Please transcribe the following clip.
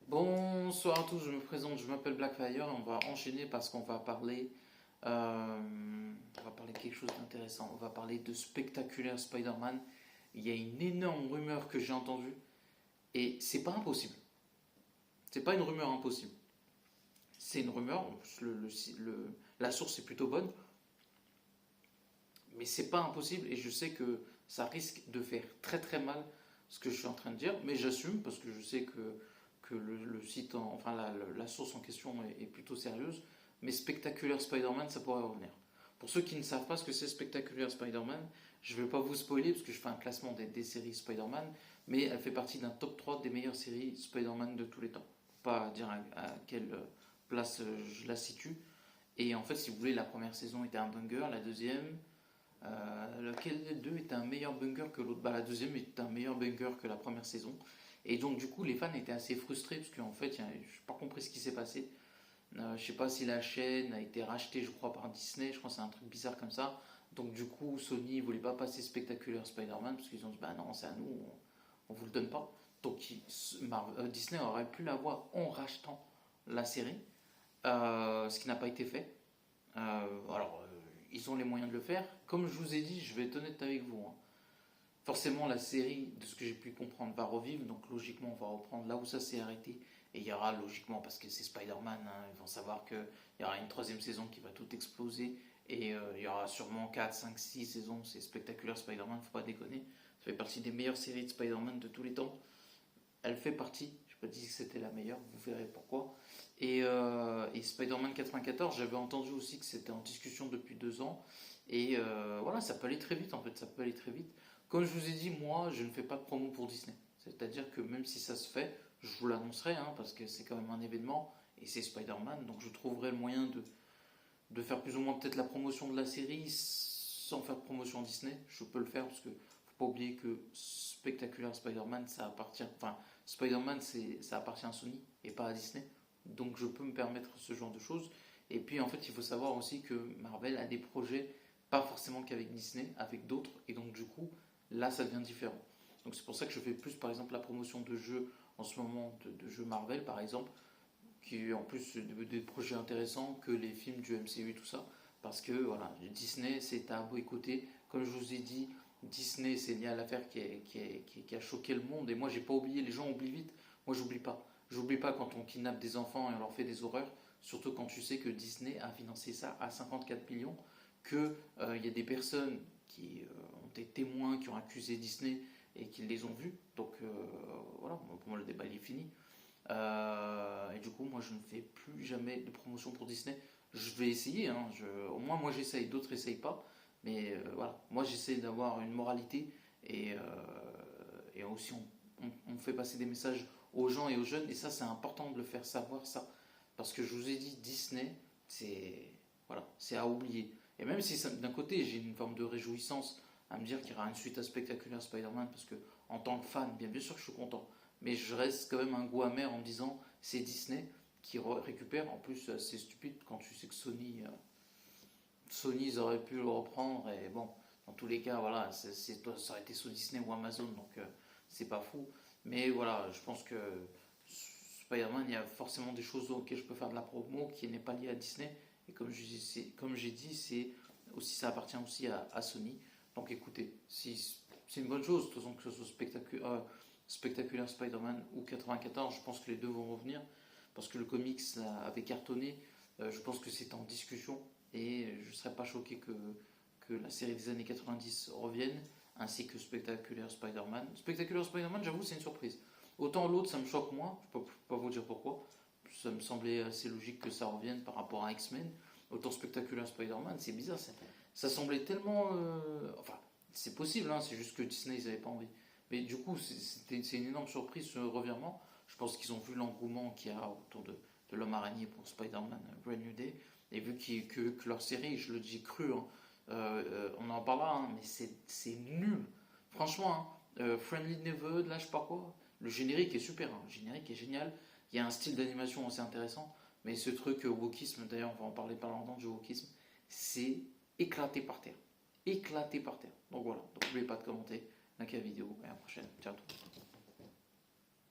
Bonsoir à tous, je me présente, je m'appelle Blackfire et on va enchaîner parce qu'on va parler de quelque chose d'intéressant. On va parler de Spectaculaire Spider-Man. Il y a une énorme rumeur que j'ai entendue et c'est pas impossible. C'est pas une rumeur impossible. C'est une rumeur, la source est plutôt bonne, mais c'est pas impossible et je sais que ça risque de faire très très mal ce que je suis en train de dire, mais j'assume parce que je sais que le site, enfin la source en question est plutôt sérieuse, mais Spectaculaire Spider-Man, ça pourrait revenir. Pour ceux qui ne savent pas ce que c'est Spectaculaire Spider-Man, je ne vais pas vous spoiler parce que je fais un classement des séries Spider-Man, mais elle fait partie d'un top 3 des meilleures séries Spider-Man de tous les temps. Pas dire à quelle place je la situe. Et en fait, si vous voulez, la première saison était un banger, la deuxième, lequel des deux était un meilleur banger que l'autre? La deuxième est un meilleur banger que la première saison. Et donc, du coup, les fans étaient assez frustrés parce qu'en fait, je n'ai pas compris ce qui s'est passé. Je sais pas si la chaîne a été rachetée, je crois, par Disney. Je crois que c'est un truc bizarre comme ça. Donc, du coup, Sony ne voulait pas passer Spectaculaire Spider-Man parce qu'ils ont dit bah non, c'est à nous, on vous le donne pas. Donc, Disney aurait pu l'avoir en rachetant la série, ce qui n'a pas été fait. Ils ont les moyens de le faire. Comme je vous ai dit, je vais être honnête avec vous, hein. Forcément, la série, de ce que j'ai pu comprendre, va revivre. Donc, logiquement, on va reprendre là où ça s'est arrêté. Et il y aura, logiquement, parce que c'est Spider-Man, hein, ils vont savoir qu'il y aura une troisième saison qui va tout exploser. Et il y aura sûrement 4, 5, 6 saisons. C'est spectaculaire Spider-Man, faut pas déconner. Ça fait partie des meilleures séries de Spider-Man de tous les temps. Elle fait partie. Je n'ai pas dit que c'était la meilleure, vous verrez pourquoi. Et Spider-Man 94, j'avais entendu aussi que c'était en discussion depuis 2 ans. Et voilà, ça peut aller très vite en fait, ça peut aller très vite. Comme je vous ai dit, moi, je ne fais pas de promo pour Disney. C'est-à-dire que même si ça se fait, je vous l'annoncerai, hein, parce que c'est quand même un événement, et c'est Spider-Man, donc je trouverai le moyen de faire plus ou moins peut-être la promotion de la série sans faire de promotion Disney. Je peux le faire parce que faut pas oublier que Spectacular Spider-Man, ça appartient, enfin Spider-Man, ça appartient à Sony et pas à Disney. Donc je peux me permettre ce genre de choses. Et puis en fait, il faut savoir aussi que Marvel a des projets, pas forcément qu'avec Disney, avec d'autres. Et donc du coup, là, ça devient différent. Donc c'est pour ça que je fais plus, par exemple, la promotion de jeux en ce moment, de jeux Marvel, par exemple, qui en plus des projets intéressants que les films du MCU et tout ça. Parce que voilà, Disney, c'est à boycotter. Comme je vous ai dit, Disney, c'est lié à l'affaire qui a choqué le monde. Et moi, j'ai pas oublié, les gens oublient vite. Moi, j'oublie pas. J'oublie pas quand on kidnappe des enfants et on leur fait des horreurs. Surtout quand tu sais que Disney a financé ça à 54 millions. Qu'il y a des personnes qui ont été témoins, qui ont accusé Disney et qui les ont vus. Donc voilà, pour moi, le débat il est fini. Et du coup, moi, je ne fais plus jamais de promotion pour Disney. Je vais essayer, hein, au moins moi j'essaye, d'autres essayent pas. Mais voilà, moi j'essaie d'avoir une moralité et aussi on fait passer des messages aux gens et aux jeunes. Et ça, c'est important de le faire savoir, ça. Parce que je vous ai dit, Disney, c'est voilà, c'est à oublier. Et même si d'un côté j'ai une forme de réjouissance à me dire qu'il y aura une suite à Spectaculaire Spider-Man, parce que en tant que fan, bien sûr que je suis content, mais je reste quand même un goût amer en me disant c'est Disney qui récupère. En plus, c'est stupide quand tu sais que Sony ils auraient pu le reprendre. Et bon, dans tous les cas, voilà, ça aurait été sous Disney ou Amazon, donc c'est pas fou. Mais voilà, je pense que Spider-Man, il y a forcément des choses auxquelles je peux faire de la promo qui n'est pas liée à Disney. Et comme j'ai dit, ça appartient aussi à Sony. Donc écoutez, si, c'est une bonne chose, de toute façon, que ce soit Spectaculaire Spider-Man ou 94, je pense que les deux vont revenir. Parce que le comics avait cartonné, je pense que c'est en discussion. Et je ne serais pas choqué que la série des années 90 revienne, ainsi que Spectaculaire Spider-Man. Spectaculaire Spider-Man, j'avoue, c'est une surprise. Autant l'autre, ça me choque moins, je ne peux pas vous dire pourquoi. Ça me semblait assez logique que ça revienne par rapport à X-Men. Autant Spectaculaire Spider-Man, c'est bizarre. Ça semblait tellement. Enfin, c'est possible, hein, c'est juste que Disney, ils n'avaient pas envie. Mais du coup, c'est une énorme surprise ce revirement. Je pense qu'ils ont vu l'engouement qu'il y a autour de l'homme araignée pour Spider-Man Brand New Day. Et vu que leur série, je le dis cru, hein, on en parlera, hein, mais c'est nul. Franchement, hein, Friendly Neighborhood, là, je sais pas quoi. Le générique est super, hein, le générique est génial. Il y a un style d'animation assez intéressant. Mais ce truc wokisme, d'ailleurs, on va en parler par longtemps du wokisme, c'est éclaté par terre. Éclaté par terre. Donc voilà, donc n'oubliez pas de commenter, liker la vidéo et à la prochaine. Ciao.